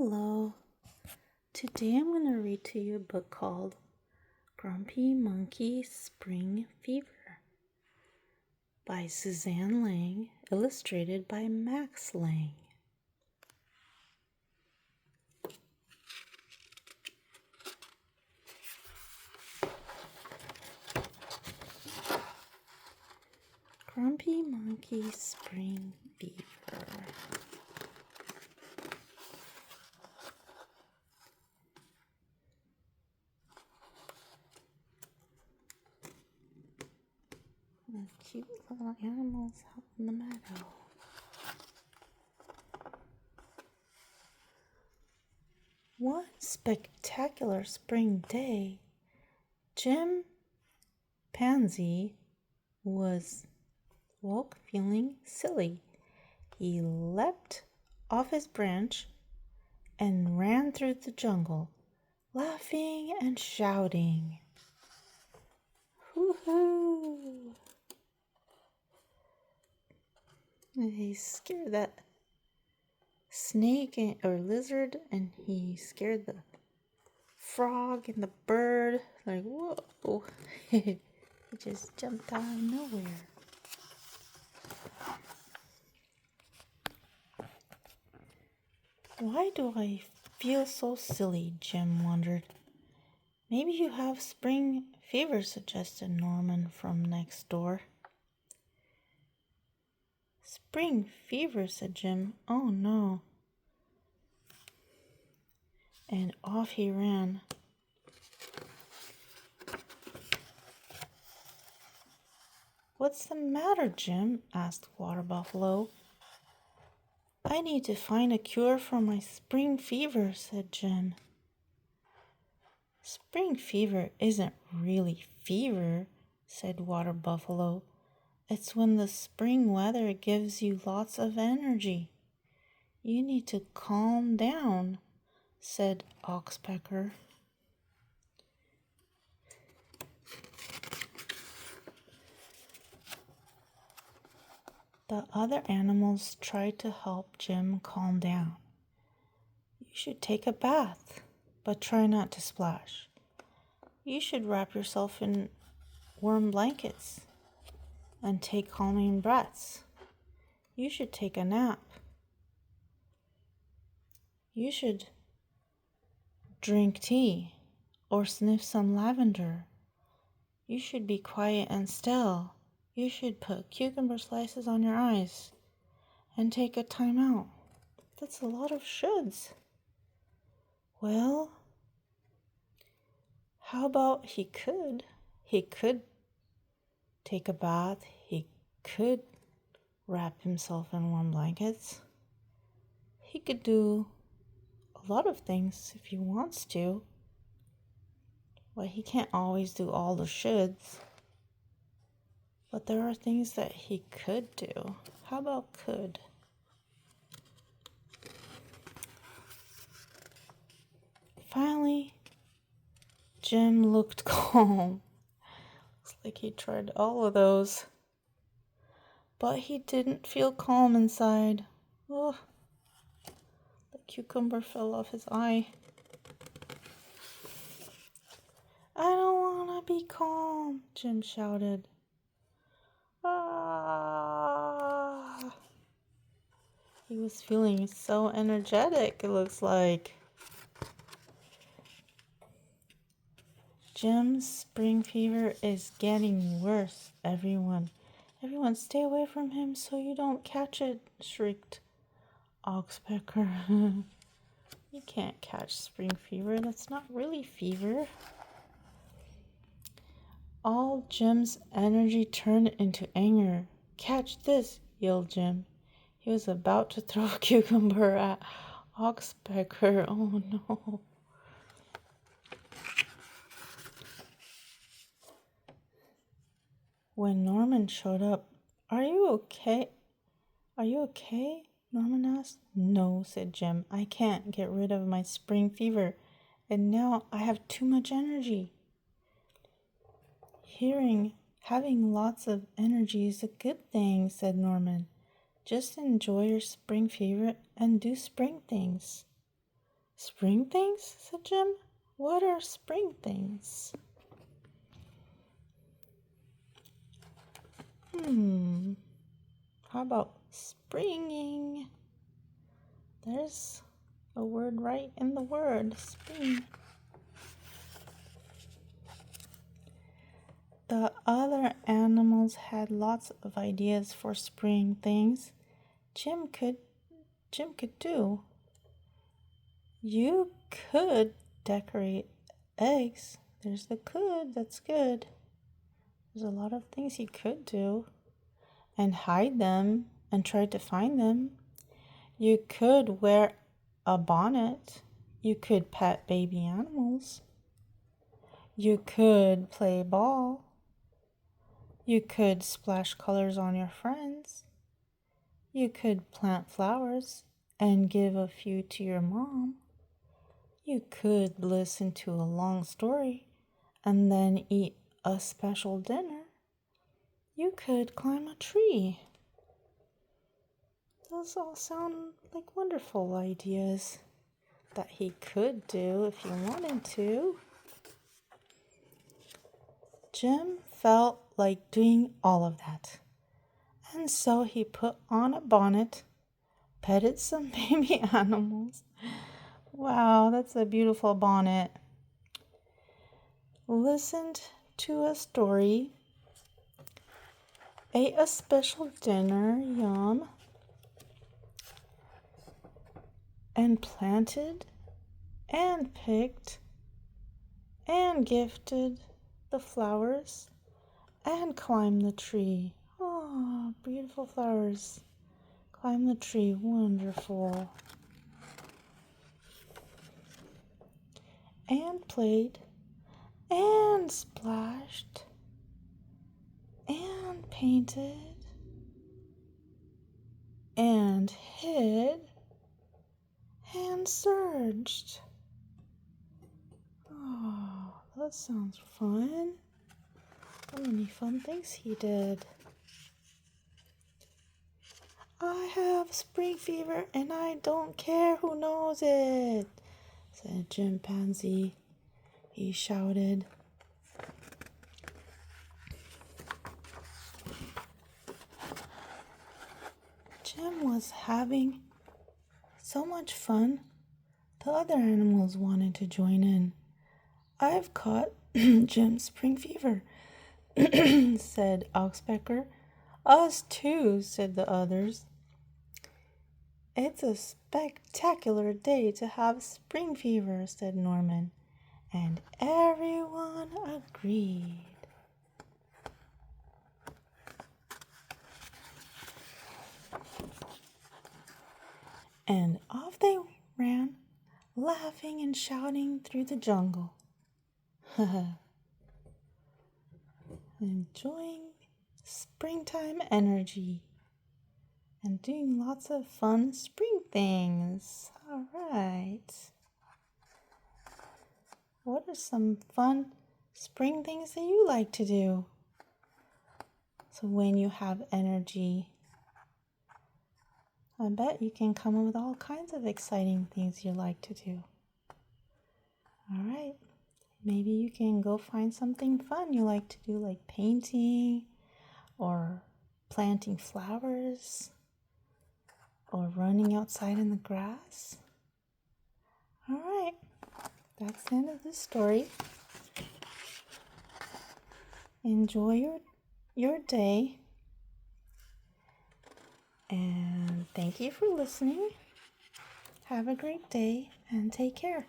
Hello. Today I'm going to read to you a book called Grumpy Monkey Spring Fever by Suzanne Lang, illustrated by Max Lang. Grumpy Monkey Spring Fever. Cute little animals out in the meadow. One spectacular spring day, Jim Pansy woke feeling silly. He leapt off his branch and ran through the jungle, laughing and shouting. Hoo-hoo! He scared that snake or lizard, and he scared the frog and the bird. Like, whoa! He just jumped out of nowhere. Why do I feel so silly? Jim wondered. Maybe you have spring fever, suggested Norman from next door. Spring fever, said Jim. Oh no. And off he ran. What's the matter, Jim? asked Water Buffalo. I need to find a cure for my spring fever, said Jim. Spring fever isn't really fever, said Water Buffalo. It's when the spring weather gives you lots of energy. You need to calm down, said Oxpecker. The other animals tried to help Jim calm down. You should take a bath, but try not to splash. You should wrap yourself in warm blankets and take calming breaths. You should take a nap. You should drink tea or sniff some lavender. You should be quiet and still. You should put cucumber slices on your eyes and take a time out. That's a lot of shoulds. Well, how about he could take a bath. He could wrap himself in warm blankets. He could do a lot of things if he wants to. But he can't always do all the shoulds. But there are things that he could do. How about could? Finally, Jim looked calm. Looks like he tried all of those. But he didn't feel calm inside. Oh, the cucumber fell off his eye. I don't want to be calm, Jim shouted. Ah! He was feeling so energetic, it looks like. Jim's spring fever is getting worse, everyone. Everyone stay away from him so you don't catch it, shrieked Oxpecker. You can't catch spring fever. That's not really fever. All Jim's energy turned into anger. Catch this, yelled Jim. He was about to throw a cucumber at Oxpecker. Oh no. When Norman showed up, Are you okay? Are you okay? Norman asked. No, said Jim. I can't get rid of my spring fever, and now I have too much energy. Having lots of energy is a good thing, said Norman. Just enjoy your spring fever and do spring things. Spring things? Said Jim. What are spring things? How about springing? There's a word right in the word, spring. The other animals had lots of ideas for spring things Jim could do. You could decorate eggs. There's the could, that's good. There's a lot of things you could do. And hide them and try to find them. You could wear a bonnet. You could pet baby animals. You could play ball. You could splash colors on your friends. You could plant flowers and give a few to your mom. You could listen to a long story and then eat a special dinner. You could climb a tree. Those all sound like wonderful ideas that he could do if he wanted to. Jim felt like doing all of that. And so he put on a bonnet, petted some baby animals. Wow, that's a beautiful bonnet. Listened to a story, ate a special dinner, yum, and planted and picked and gifted the flowers and climbed the tree. Oh, beautiful flowers. Climb the tree, wonderful. And played and splashed and painted and hid and surged. Oh, that sounds fun. How many fun things he did. I have spring fever and I don't care who knows it, said Chimpanzee. He shouted. Jim was having so much fun, the other animals wanted to join in. I've caught Jim's spring fever, said Oxpecker. Us too, said the others. It's a spectacular day to have spring fever, said Norman, and everyone agreed. And off they ran, laughing and shouting through the jungle. Enjoying springtime energy and doing lots of fun spring things. All right. What are some fun spring things that you like to do? So when you have energy, I bet you can come up with all kinds of exciting things you like to do. All right. Maybe you can go find something fun you like to do, like painting or planting flowers or running outside in the grass. All right. That's the end of this story. Enjoy your day. And thank you for listening. Have a great day and take care.